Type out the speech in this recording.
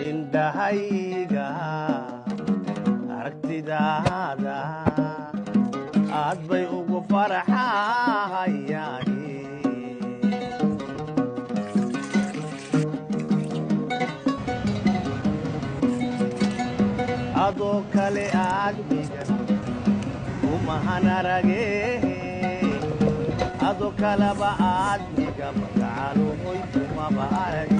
indhahayga aragtidaada aad bay ugu farxahayaan adoo kale aadmiga umahan arage adoo kaleba aadmiga magacaluhoy kumaba arage